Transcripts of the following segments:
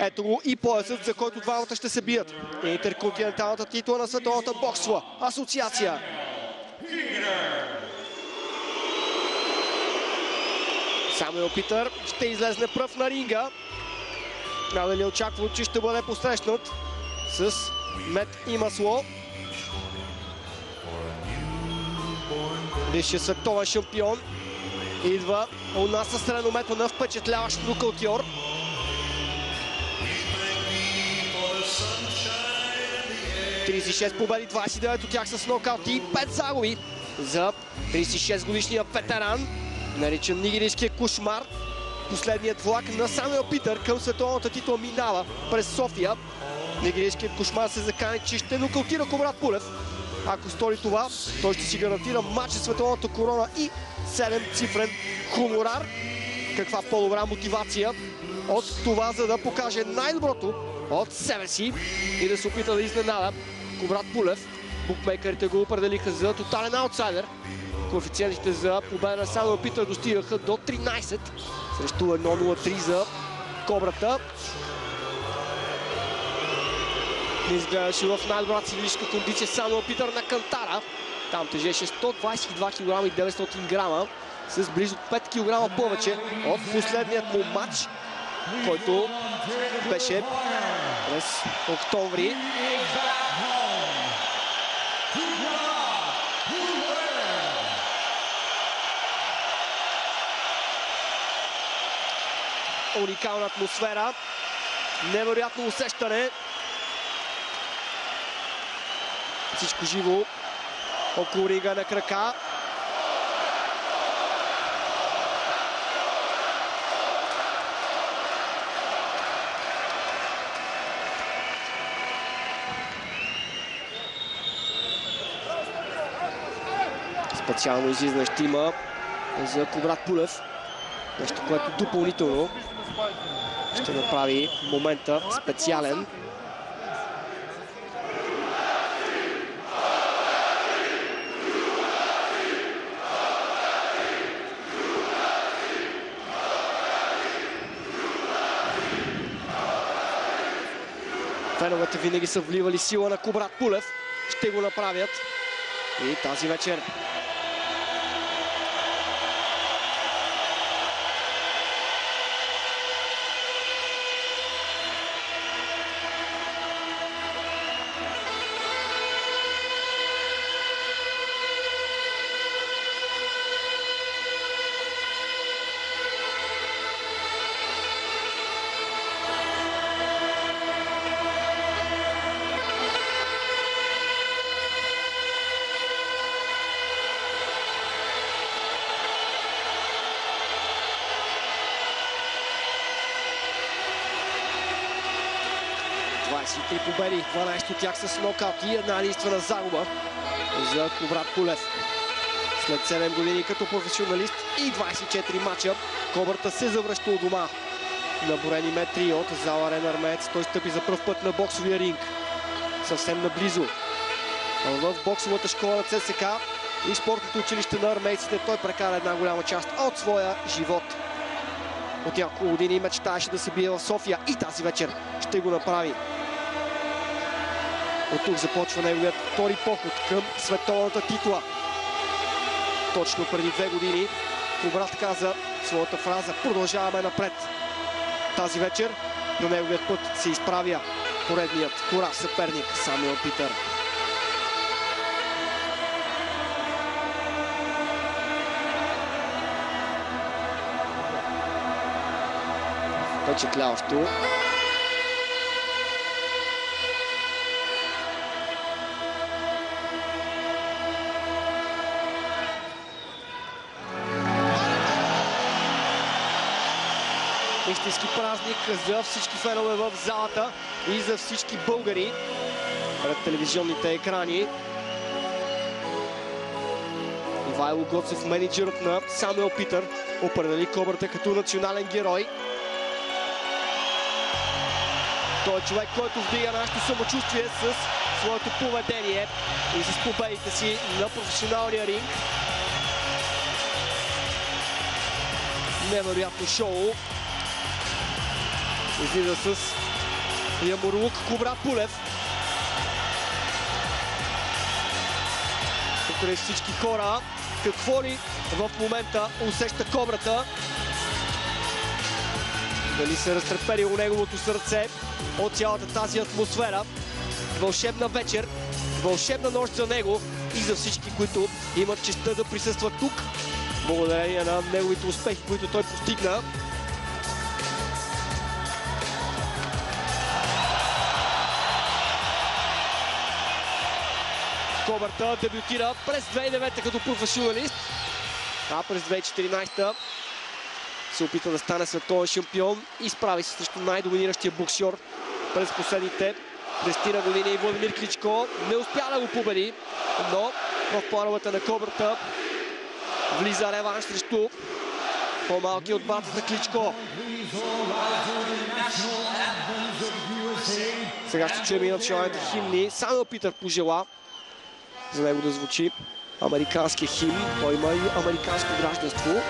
Ето го и поясът, за който двамата ще се бият. Интерконтиненталната титла на Световната боксова асоциация. Самуел Питър ще излезне пръв на ринга. Надали очаква, че ще бъде посрещнат с мед и масло. Висшият световен шампион идва у нас със среднометъна впечатляващ нокаутьор. ...36 победи, 29 от тях с нокаути и 5 загуби за 36-годишния ветеран, наричан нигерийския кошмар. Последният влак на Самуел Питър към световната титла минава през София. Нигерийският кошмар се закани, че ще нокаутира Кубрат Пулев. Ако стори това, той ще си гарантира матч за световната корона и 7-цифрен хонорар. Каква по-добра мотивация от това, за да покаже най-доброто от себе си и да се опита да изненада Кубрат Пулев. Букмейкерите го определиха за тотален аутсайдер. Коефициентите за победа на Самуел Питър достигаха до 13 срещу 1.03 за Кобрата. Не изгледаше в най-добрата си физическа кондиция Самуел Питър на кантара. Там тежеше 122 кг и 900 грама, с близо 5 кг повече от последният му матч, който беше през октомври. Уникална атмосфера, невероятно усещане. Всичко живо около ринга на крака. Специално излизане ще има за Кубрат Пулев. Нещо, което допълнително ще направи момента специален. Феновете винаги са вливали сила на Кубрат Пулев. Ще го направят и тази вечер. Победи, 12 от тях с нокаут и една единствена загуба за Кубрат Пулев. След 7 години като професионалист и 24 мача, Кобрата се завръща у дома. На броени метри от зала Арена Армеец той стъпи за пръв път на боксовия ринг. Съвсем наблизо. В боксовата школа на ЦСК и спортното училище на армейците той прекара една голяма част от своя живот. От няколко години мечтаеше да се бие в София и тази вечер ще го направи. От тук започва неговият втори поход към световната титла. Точно преди 2 години Кубрат каза своята фраза: "Продължаваме напред." Тази вечер на неговият път се изправя поредният корав съперник Самуел Питър. Впечатляващо. Истински празник за всички фенове в залата и за всички българи пред телевизионните екрани. Ивайло Гоцев, менеджерът на Самуел Питър, определи Кобрата като национален герой. Той е човек, който вдига нашето самочувствие с своето поведение и с победите си на професионалния ринг. Невероятно шоу. Излиза с Ямурлук, Кубрат Пулев. Покрай всички хора, какво ли в момента усеща Кобрата? Дали се разтреперило неговото сърце от цялата тази атмосфера? Вълшебна вечер, вълшебна нощ за него и за всички, които имат честта да присъстват тук, благодарение на неговите успехи, които той постигна. Кобрата дебютира през 2009 като професионалист, а през 2014 се опита да стане световен шампион и справи се срещу най-доминиращия боксьор през последните 10 години. Владимир Кличко не успя да го победи, но в плановете на Кобрата влиза реванш срещу по-малки от братята Кличко. Сега ще чуем и националните химни. Само Питър пожела за него да звучи американския химн. Той има и американско гражданство.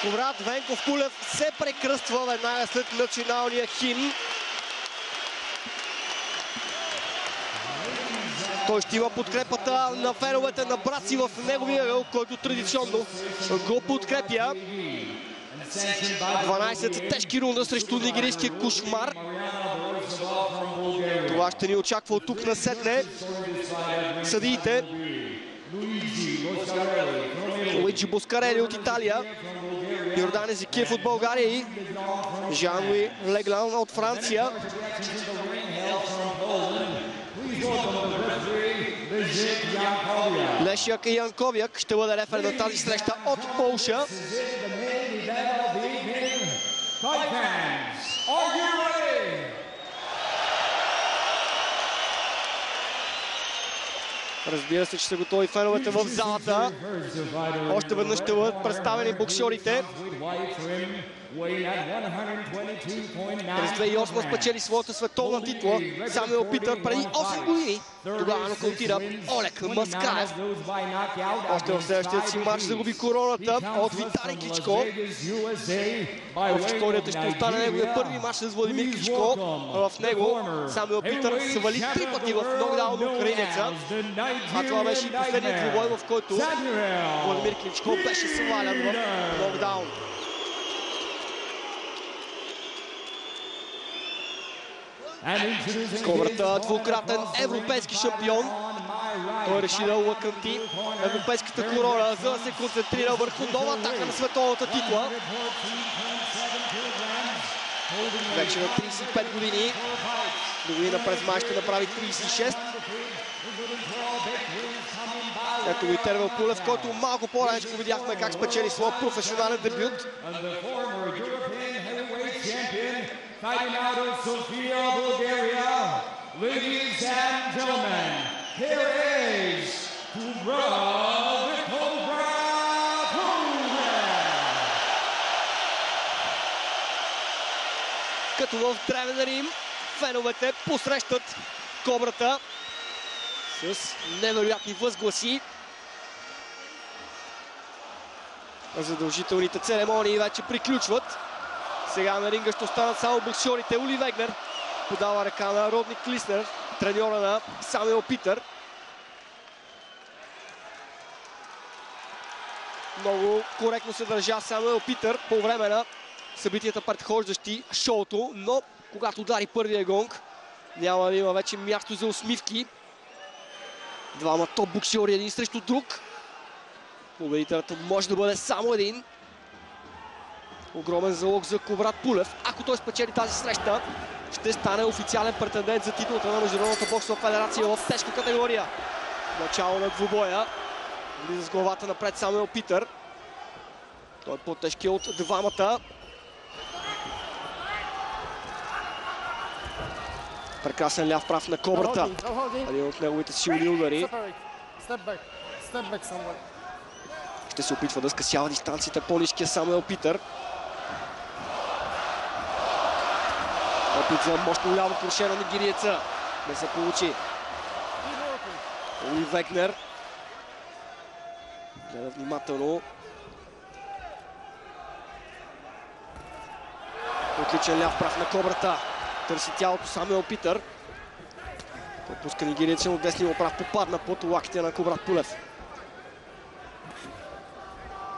Кубрат Венков Пулев се прекръства веднага след националния химн. Той ще има подкрепата на феновете на брат си в неговия ръл, който традиционно го подкрепя. 12 тежки рунда срещу нигерийския кошмар. Това ще ни очаква от тук насетне. Съдиите Луиджи Боскарели от Италия, Йордан Езекиев от България и Жан-Луи Леглан от Франция. Лешяк Янковяк ще бъде рефер на тази среща от Полша. Разбира се, че са готови феновете в залата. Още веднъж ще бъдат представени боксерите. През 2008 спечели своята световна титла Самуел Питър преди 8 години. Тогава нокаутира Олег Маскалев. Още в следващия си матч загуби короната от Виталий Кличко. В историята ще остане неговия първи матч с Владимир Кличко. В него Самуел Питър се вали 3 пъти в нокдаун на украинеца. А това беше и последният двубой, в който Владимир Кличко беше свалян в нокдаун. Кобрата, двукратен европейски шампион. Той реши да лъкънти европейската корона, за да се концентрира върху нова атака на световната титла. Вече на 35 години. До година през май ще направи 36. Ето го и Тервел Пулев, който малко по-ранечко видяхме как спечели своя професионален дебют. Fighting out of Sofia, Bulgaria, ladies and gentlemen, here is Dubravka Pulev. Като в древен Рим, феновете посрещат Кобрата с невероятни възгласи. Задължителните церемонии вече приключват. Сега на ринга ще останат само боксьорите. Ули Вегнер подава ръка на Родни Клиснер, треньора на Самуел Питър. Много коректно се държа Самуел Питър по време на събитията, предхождащи шоуто, но когато удари първия гонг, няма да има вече място за усмивки. Двама топ боксьори един срещу друг. Победителят може да бъде само един. Огромен залог за Кобрат Пулев. Ако той спечели тази среща, ще стане официален претендент за титлата на Международната боксова федерация в тежка категория. Начало на двубоя. Влиза с главата напред Самуел Питър. Той е по-тежки от двамата. Прекрасен ляв прав на Кобрата. Един от неговите силни удари. Ще се опитва да скъсява дистанцията по-ниския Самуел Питър. Опит за мощно ляво круше на нигериеца. Не се получи. Ули Вегнер. Гледа внимателно. Отличен ляв прав на Кобрата. Търси тялото Самуел Питър. Той пуска нигериеца, но десния прав попадна под лаките на Кобрат Пулев.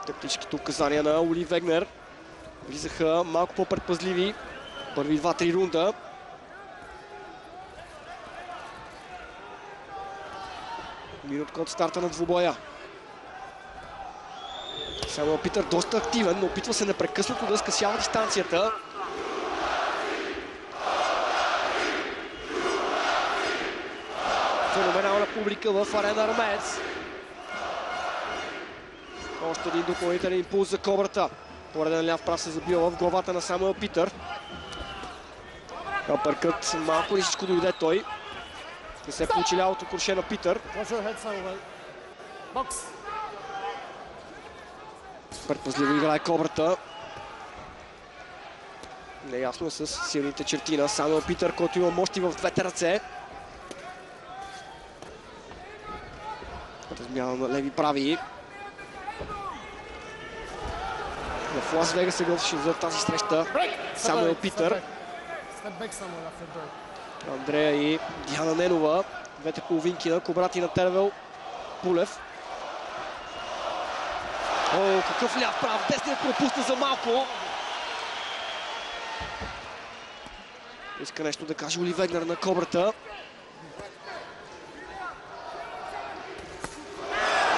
Тактическите указания на Ули Вегнер. Влизаха малко по-предпазливи. Първи 2-3 рунда. Минутка от старта на двубоя. Самуел Питър доста активен, но опитва се непрекъснато да скъсява дистанцията. Феноменална публика в Арена Армеец. Още един допълнителен импулс за Кобрата. Пореден ляв прав се забива в главата на Самуел Питър. Апъркът малко нисичко дойде той. Не се получи лявото круше на Питър. Предпазливо играе Кобрата. Неясно е с силните черти на Самуел Питър, който има мощи в двете ръце. Размяна на леви прави. В Лас Вегас се готвеше за тази среща Самуел Питър. Андрея и Диана Ненова. Двете половинки на Кобрат и на Тервел Пулев. О, какъв ляв прав. Десният пропусна за малко. Иска нещо да каже Ули Вегнер на Кобрата.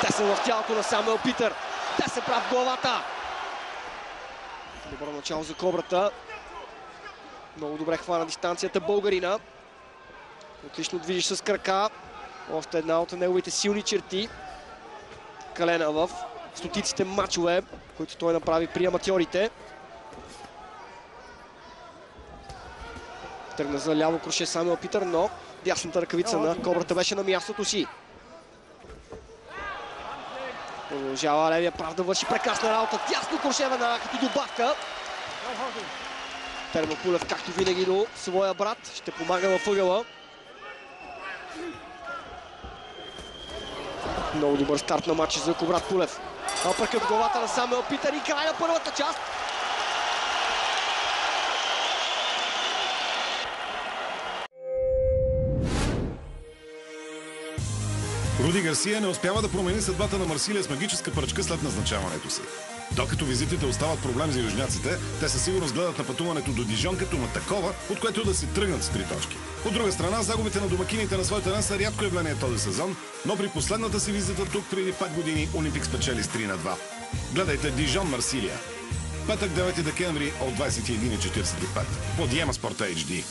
Тесен в тялото на Самуел Питър. Тесен прав в главата. Добро начало за Кобрата. Много добре хвана дистанцията българина. Отлично движиш с крака. Още една от неговите силни черти. Калена в стотиците мачове, които той направи при аматьорите. Тръгна за ляво круше Самуел Питър, но дясната ръкавица на Кобрата беше на мястото си. Продължава левия прав да върши прекрасна работа. Дясно круше веднага като добавка. Термопулев, както винаги, до своя брат. Ще помага във ъгъла. Много добър старт на матча за Кубрат Пулев. Апъркът в главата на Самуел Питър и край на първата част. Руди Гарсия не успява да промени съдбата на Марсилия с магическа пръчка след назначаването си. Докато визитите остават проблем за южняците, те със сигурност гледат на пътуването до Дижон като на такова, от което да си тръгнат с 3 точки. От друга страна, загубите на домакините на своя терен са рядко явление този сезон, но при последната си визита тук преди 5 години Олимпик спечели с 3-2. Гледайте Дижон Марсилия. Петък 9 декември от 21:45 по Диема Спорта HD.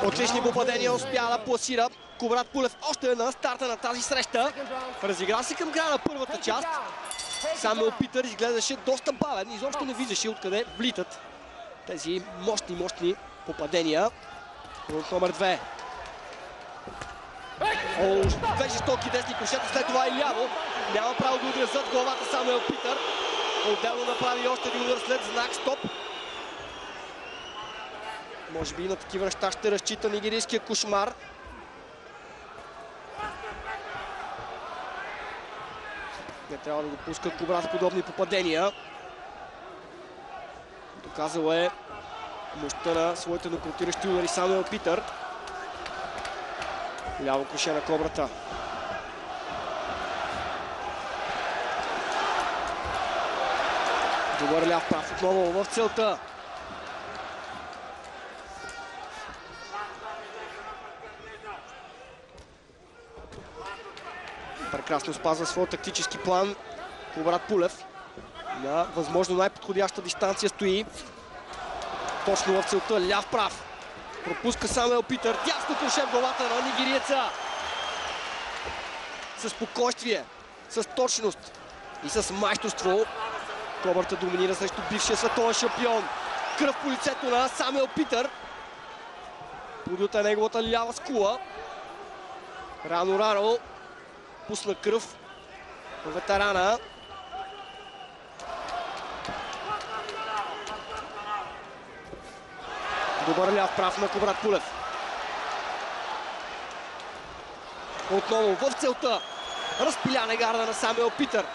Отлични попадения успя да пласира Кубрат Пулев още на старта на тази среща. Разигра се към края на първата част. Самуел Питър изглеждаше доста бавен, изобщо не виждаше откъде влитат тези мощни попадения. От номер 2. Две жестоки десни кошета, след това и ляво. Няма право да удря зад главата Самуел Питър. Отделно направи още един удар след знак стоп. Може би на такива неща ще разчита нигерийския кошмар. Не трябва да допускат Кубрат подобни попадения. Доказал е мощта на своите нокаутиращи удари Самуел Питър. Ляво коше на Кобрата. Добър ляв прав отново в целта. Прекрасно спазва своя тактически план Кубрат Пулев. На възможно най-подходяща дистанция стои. Точно в целта, ляв прав. Пропуска Самуел Питър, дясно коше в главата на нигериеца. С спокойствие, с точност и с майсторство Кобрата доминира срещу бившия световен шампион. Кръв по лицето на Самуел Питър. Подута неговата лява скула. Рано пусна кръв на ветерана. Добър ляв прав на Кубрат Пулев. Отново в целта. Разпиляне гарда на Самуел Питър.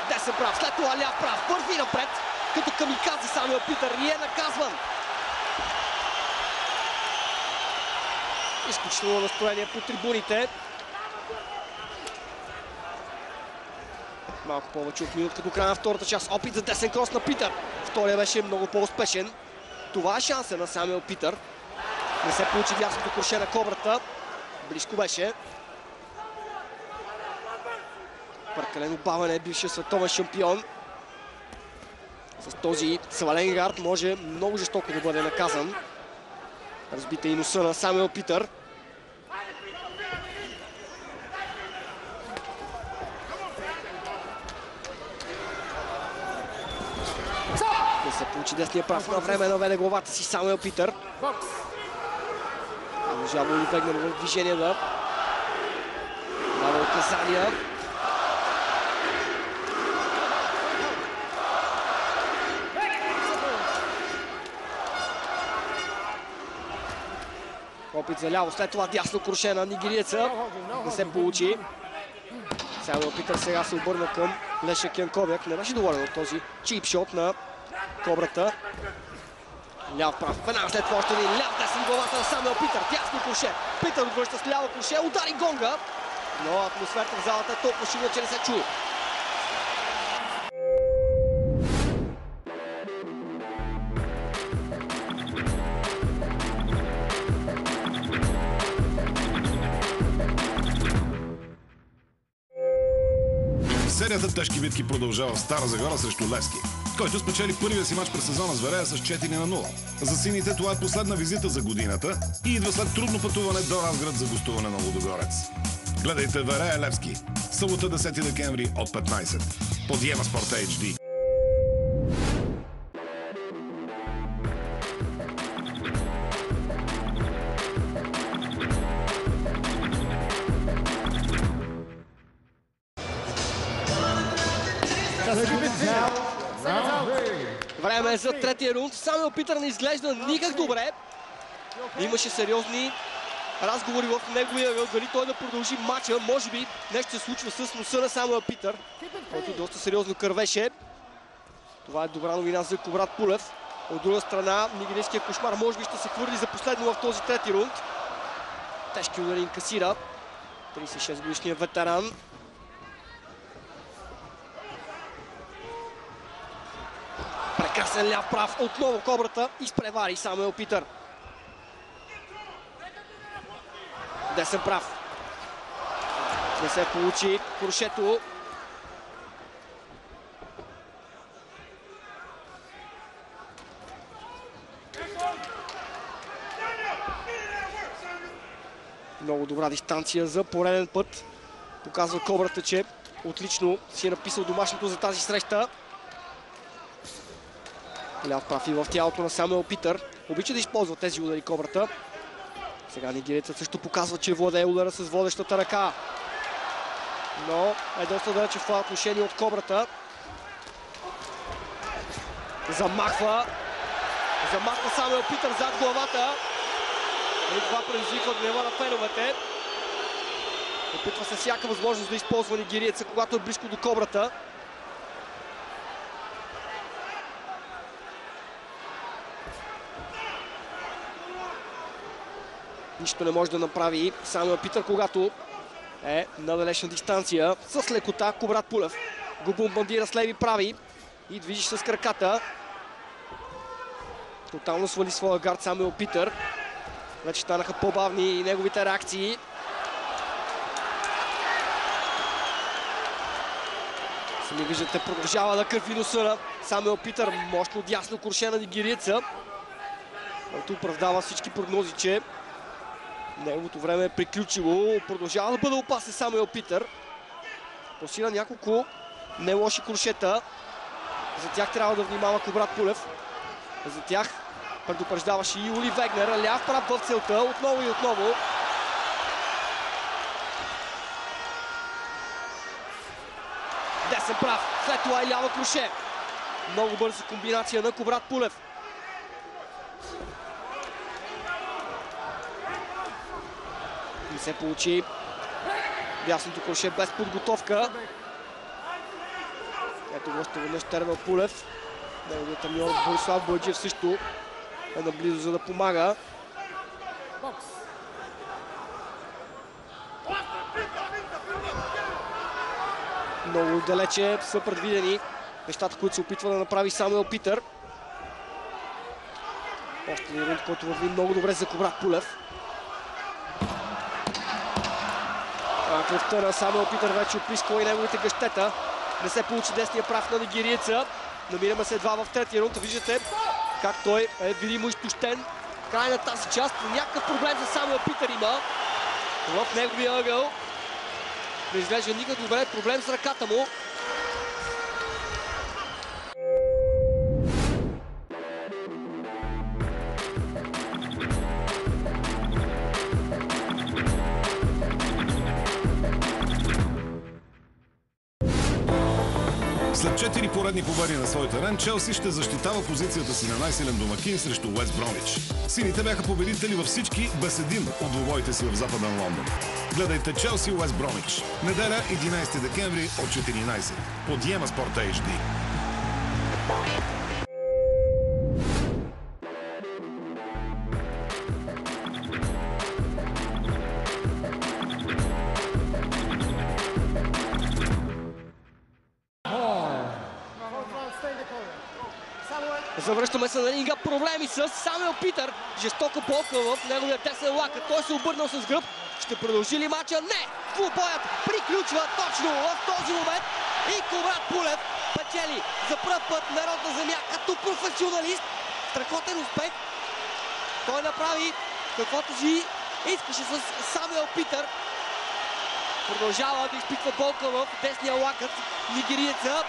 Десен прав, след това ляв прав. Върви напред, като камикадзе Самуел Питър и е наказван. Изключително настроение по трибуните. Малко повече от минутка до края на втората част. Опит за десен крос на Питър. Втория беше много по-успешен. Това е шанса на Самуел Питър. Не се получи дясното курше на Кобрата. Близко беше. Прекалено бавен е бившия световен шампион. С този свален гард може много жестоко да бъде наказан. Разбита и носа на Самуел Питър. Не се получи десния прав на време, наведе главата си Самуел Питър. Можава ли бегна в движение да дава указания. Опит за ляво, след това дясно круше на нигериеца. Не се получи. Самуел Питър сега се обърна към Леша Кенковяк. Не беше доволен от този чипшот на Кобрата. Ляв прав. Веднага след това още един ляв десен главата на Самуел Питър. Дясно круше. Питър отвръща с ляво круше. Удари гонга. Но атмосферата в залата е толкова шумна, че не се чуе. Серията тежки битки продължава в Стара Загора срещу Левски, който спечели първия си мач през сезона с Верея с 4-0. За сините това е последна визита за годината и идва след трудно пътуване до Разград за гостуване на Лудогорец. Гледайте Верея Левски. Събота 10 декември от 15 по Диема Спорт HD. Време е за третия рунд. Самуел Питър не изглежда никак добре. Имаше сериозни разговори в неговия ъгъл, дали той да продължи матча. Може би нещо се случва с носа на Самуел Питър, който доста сериозно кървеше. Това е добра новина за Кубрат Пулев. От друга страна, нигерийския кошмар може би ще се хвърли за последно в този трети рунд. Тежки удари инкасира 36-годишният ветеран. Прекрасен ляв прав. Отново кобрата изпревари Самуел Питър. Десен прав. Не се получи крушето. Много добра дистанция за пореден път. Показва кобрата, че отлично си е написал домашното за тази среща. Ляв прав и в тялото на Самуел Питър. Обича да използва тези удари кобрата. Сега нигерецът също показва, че владее удара с водещата ръка. Но е доста далече в това отношение от кобрата. Замахва Самуел Питър зад главата. И това предизвиква гнева на феновете. Опитва се всяка възможност да използва нигериеца, когато е близко до кобрата. Нищо не може да направи Самуел Питър, когато е на далечна дистанция. С лекота Кубрат Пулев го бомбардира с леви прави и движи с краката. Тотално свали своя гард Самуел Питър. Вече станаха по-бавни и неговите реакции. Сами виждате, продължава да кърви носа на Самуел Питър. Мощно дясно курше на нигериеца, който оправдава всички прогнози, че неговото време е приключило. Продължава да бъде опасен Самуел Питър. Посира няколко не лоши куршета. За тях трябва да внимава Кубрат Пулев. За тях предупреждаваше и Ули Вегнер. Ляв прав в целта. Отново и отново. Десен прав. След това и лява круше. Много бърза комбинация на Кубрат Пулев. Не се получи дясното круше без подготовка. Ето го още веднъж Тервел Пулев. Неговият треньор Борислав Бойджиев също е наблизо, за да помага. Много далече са предвидени нещата, които се опитва да направи Самуел Питър. Още един рунд, който върви много добре за Кубрат Пулев. Кръвта на Самуел Питър вече отписква и неговите гъщета. Не се получи десния прав на нигериеца. Намираме се едва в третия рунд. Виждате как той е видимо изтощен. Край на тази част. Някакъв проблем за Самуел Питър има в неговия ъгъл. Не изглежда никак добре. Проблем с ръката му. След 4 поредни победи на свой терен, Челси ще защитава позицията си на най-силен домакин срещу Уест Бромвич. Сините бяха победители във всички без един от двубоите си в Западен Лондон. Гледайте Челси Уест Бромвич. Неделя 11 декември от 14 по Диема Спорт HD. Завръщаме се на ринга. Проблеми с Самуел Питър. Жестока болка в неговия десен лакът. Той се обърнал с гръб. Ще продължи ли матча? Не! Двубоят приключва точно в този момент. И Кубрат Пулев печели за пръв път народна земя като професионалист. Страхотен успех. Той направи каквото си искаше с Самуел Питър. Продължава да изпитва болка в десния лакът нигериеца.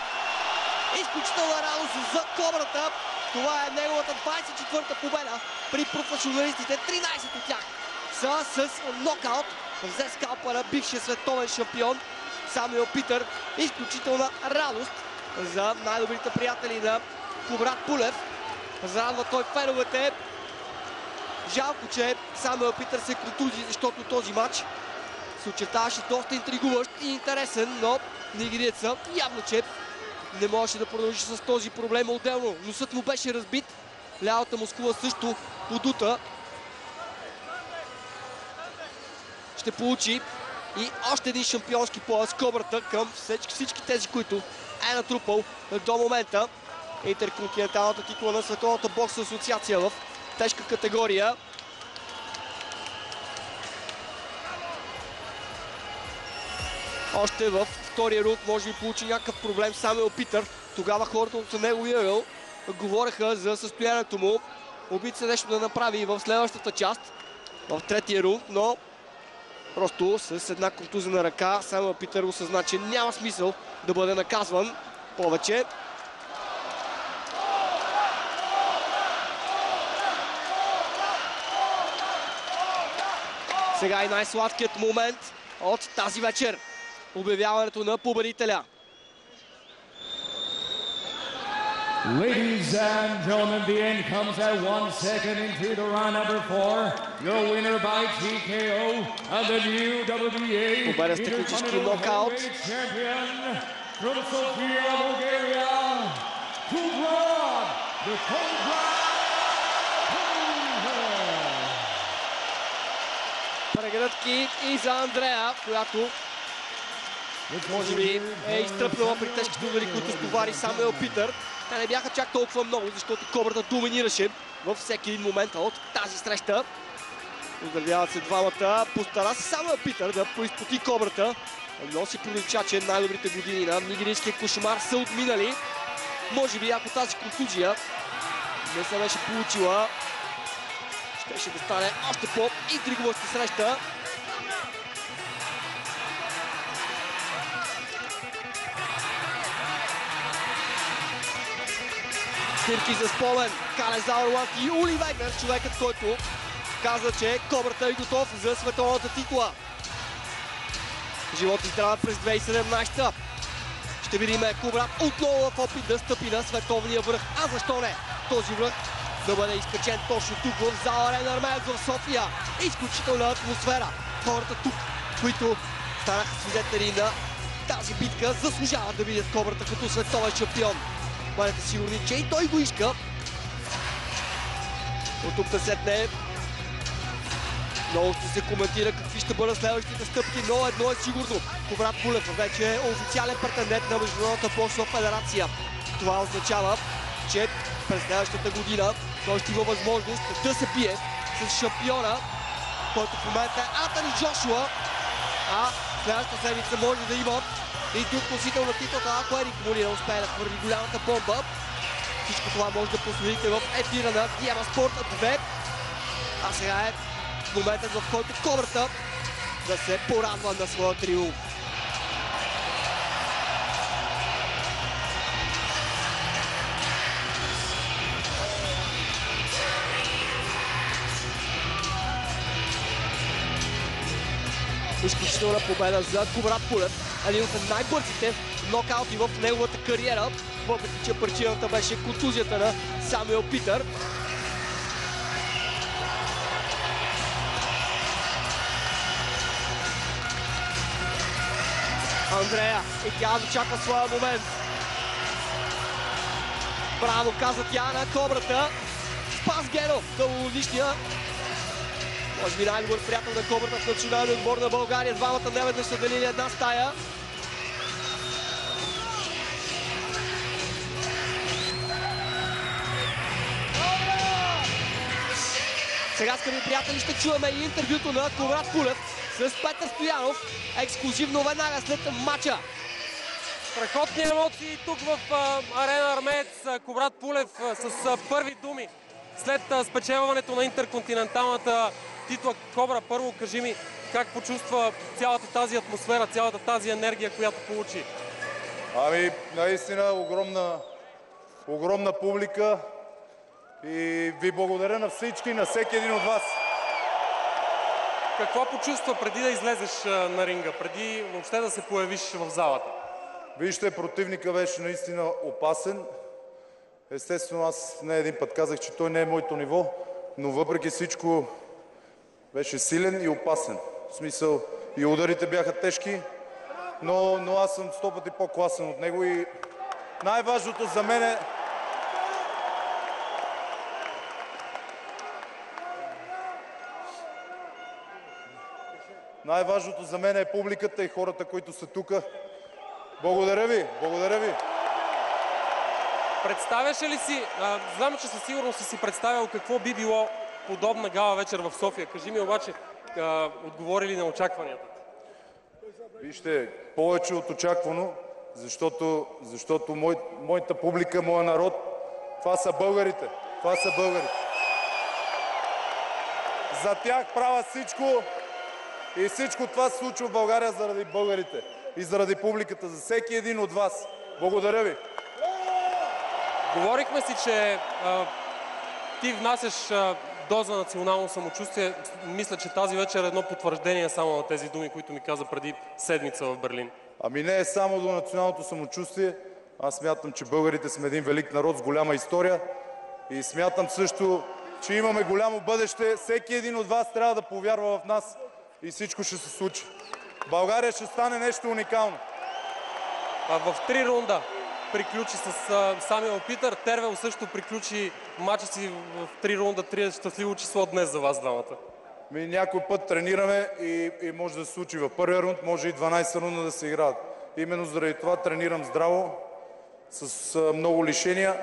Изключителна радост за Кобрата. Това е неговата 24-та победа при професионалистите. 13 от тях са с нокаут. Взе скалпа на бившия световен шампион Самуел Питър. Изключителна радост за най-добрите приятели на Кубрат Пулев. Зарадва той феновете. Жалко, че Самуел Питър се контузи, защото този матч се очертаваше доста интригуващ и интересен, но нигериеца явно, че не можеше да продължи с този проблем отделно. Носът му беше разбит, лявата мускула също подута. Ще получи и още един шампионски пояс Кобрата към всички тези, които е натрупал до момента. Интерконтиненталната титла на Световната бокса асоциация в тежка категория. Още във втория рунд може би получи някакъв проблем Самуел Питър. Тогава хората от неговия ъгъл говореха за състоянието му. Опита се нещо да направи и в следващата част, в третия рунд, но просто с една контузена ръка Самуел Питър осъзна, че няма смисъл да бъде наказван повече. Сега и най-сладкият момент от тази вечер. Обявяването на победителя. Ladies and gentlemen, the end comes at 1 second into the round number 4. Your winner by TKO and the new WBA победа с технически нокаут. champion from Sofia, Bulgaria, Kubrat the Cobra. Прегръдки и за Андрея, която може би е изтръпнала при тежките удари, които стовари Самуел Питър. Те не бяха чак толкова много, защото Кобрата доминираше във всеки един момент от тази среща. Оздравяват се двамата. Постара се Самуел Питър да поизпоти Кобрата. Но си прилича, че най-добрите години на нигерийския кошмар са отминали. Може би ако тази контузия не се беше получила, ще да стане още по-интригуваща среща. Стирки за спомен. Кале Зауерланд и Ули Вегнер, човекът, който каза, че Кобрата е готов за световната титла. Живот и здраве през 2017-та. Ще видим Кубрат отново в опит да стъпи на световния връх. А защо не? Този връх да бъде изкачен точно тук в зала Арена Армеец в София. Изключителна атмосфера. Хората тук, които станаха свидетели на тази битка, заслужават да видят Кобрата като световен шампион. Бъдете сигурни, че и той го иска. От тук насетне много ще се коментира какви ще бъдат следващите стъпки, но едно е сигурно. Кубрат Пулев вече е официален претендент на Международната боксова федерация. Това означава, че през следващата година той ще има възможност да се бие с шампиона, който в момента е Антони Джошуа. А следващата седмица може да има и друг носител на титлата, ако Ерик Молина успее да хвърли голямата бомба. Всичко това може да проследите в ефира на Диема Спорт 2. А сега е моментът, в който Кобрата да се порадва на своя триумф. Изключителна победа за Кубрат Пулев. Един от най-бързите нокаути в неговата кариера, въпреки че причината беше контузията на Самуел Питър. Андрея и тя очаква своя момент. Браво, каза тя на Кобрата. Спас Генов, дългогодишния, може би най-добър приятел на Кобрата в националния отбор на България. Двамата неведнъж са делили една стая. Сега, скъпи приятели, ще чуваме и интервюто на Кубрат Пулев с Петър Стоянов, ексклюзивно веднага след матча. Страхотни емоции тук в Арена Армеец. Кубрат Пулев с първи думи след спечелването на интерконтиненталната титла. Кобра, първо кажи ми, как почувства цялата тази атмосфера, цялата тази енергия, която получи? Ами, наистина огромна публика и ви благодаря на всички, на всеки един от вас. Какво почувства преди да излезеш на ринга, преди въобще да се появиш в залата? Вижте, противника беше наистина опасен. Естествено, аз не един път казах, че той не е моето ниво, но въпреки всичко беше силен и опасен. В смисъл, и ударите бяха тежки, но аз съм 100 пъти по-класен от него и най-важното за мен е... Най-важното за мен е публиката и хората, които са тук. Благодаря ви, благодаря ви. Представяше ли си, знам, че със сигурност си представял какво би било подобна гала вечер в София. Кажи ми обаче, отговори ли на очакванията? Вижте, повече от очаквано, защото моята публика, моя народ, това са българите. Това са българите. За тях правя всичко и всичко това се случва в България заради българите и заради публиката, за всеки един от вас. Благодаря ви. Говорихме си, че ти внасяш доза национално самочувствие. Мисля, че тази вечер е едно потвърждение само на тези думи, които ми каза преди седмица в Берлин. Ами не е само до националното самочувствие. Аз смятам, че българите сме един велик народ с голяма история и смятам също, че имаме голямо бъдеще. Всеки един от вас трябва да повярва в нас и всичко ще се случи. България ще стане нещо уникално. В 3 рунда приключи с Самюел Питър. Тервел също приключи матча си в 3 рунда. 3 щастливо число днес за вас двамата. Някой път тренираме и може да се случи в първия рунд, може и 12 рунда да се играят. Именно заради това тренирам здраво, с много лишения.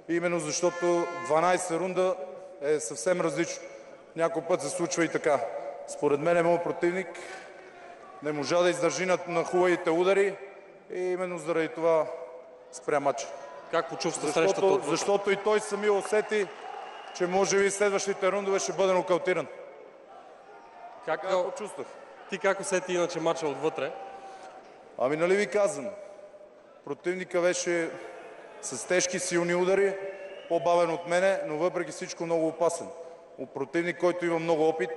Именно защото 12 рунда е съвсем различно. Някой път се случва и така. Според мен моят противник не можа да издържи на хубавите удари и именно заради това спря матча. Как почувства срещата отвътре? Защото и той сами усети, че може би следващите рундове ще бъде нокаутиран. Как почувствах? Ти как усети иначе матча отвътре? Ами нали ви казвам, противника беше с тежки силни удари, по-бавен от мене, но въпреки всичко много опасен. Противник, който има много опит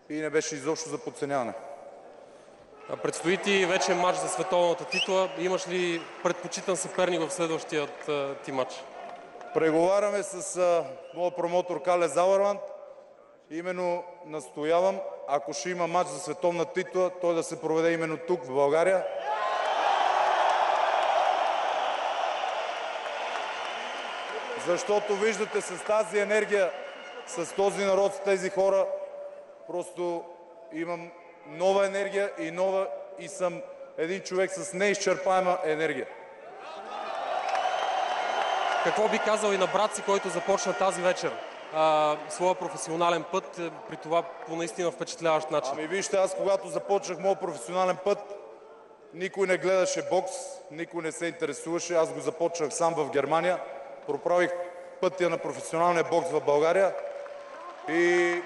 и не беше изобщо за подценяване. Предстои ти вече матч за световната титла. Имаш ли предпочитан съперник в следващият ти матч? Преговаряме с моят промотор Кале Зауерланд. Именно настоявам, ако ще има матч за световна титла, той да се проведе именно тук, в България. Защото виждате с тази енергия, с този народ, с тези хора, просто имам нова енергия и съм един човек с неизчерпаема енергия. Какво би казал и на брат си, който започна тази вечер своя професионален път, при това по наистина впечатляващ начин? Ами вижте, аз когато започнах моят професионален път, никой не гледаше бокс, никой не се интересуваше. Аз го започнах сам в Германия, проправих пътя на професионалния бокс в България и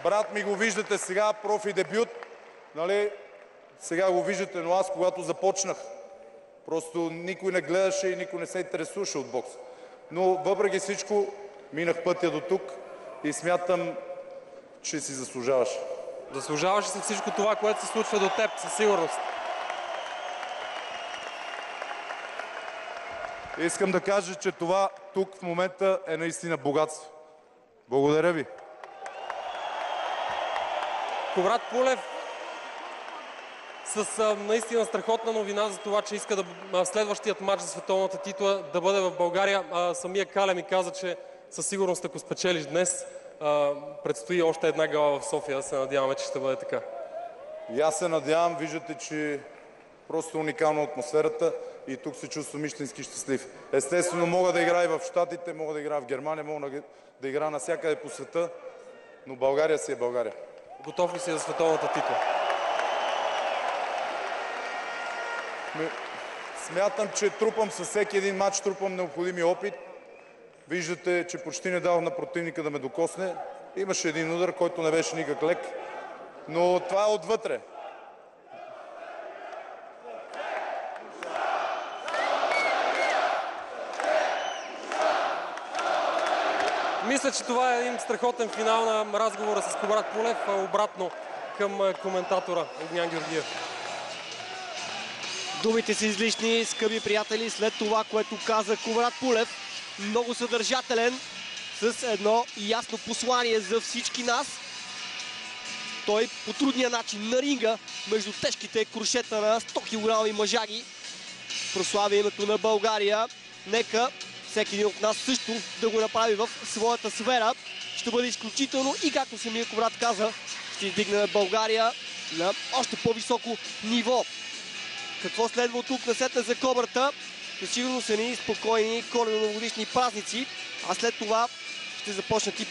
брат ми го виждате сега, профи дебют, нали? Сега го виждате, но аз когато започнах, просто никой не гледаше и никой не се интересуваше от бокс. Но въпреки всичко минах пътя до тук и смятам, че си заслужаваш. Заслужаваш си всичко това, което се случва до теб, със сигурност. Искам да кажа, че това тук в момента е наистина богатство. Благодаря ви. Коврат Пулев с наистина страхотна новина за това, че иска следващият матч за световната титла да бъде в България. Самия Кале ми каза, че със сигурност ако спечелиш днес, предстои още една гала в София. Се надяваме, че ще бъде така. И аз се надявам, виждате, че просто уникална атмосферата и тук се чувствам истински щастлив. Естествено, мога да играя и в Щатите, мога да играя в Германия, мога да играя навсякъде по света, но България си е България. Готов ли си за световната титла? Смятам, че трупам със всеки един матч, трупам необходимия опит. Виждате, че почти не дадох на противника да ме докосне. Имаше един удар, който не беше никак лек, но това е отвътре. Мисля, че това е един страхотен финал на разговора с Кубрат Пулев. Обратно към коментатора Огнян Георгиев. Думите са излишни, скъпи приятели, след това, което каза Кубрат Пулев. Много съдържателен, с едно ясно послание за всички нас. Той по трудния начин на ринга, между тежките крушета на 100 кг мъжаги, прославя името на България. Нека всеки един от нас също да го направи в своята сфера. Ще бъде изключително и, както самия Кубрат каза, ще издигне България на още по-високо ниво. Какво следва от тук насетне за Кобрата? Със сигурност са ни спокойни коледно-новогодишни празници, а след това ще започнат и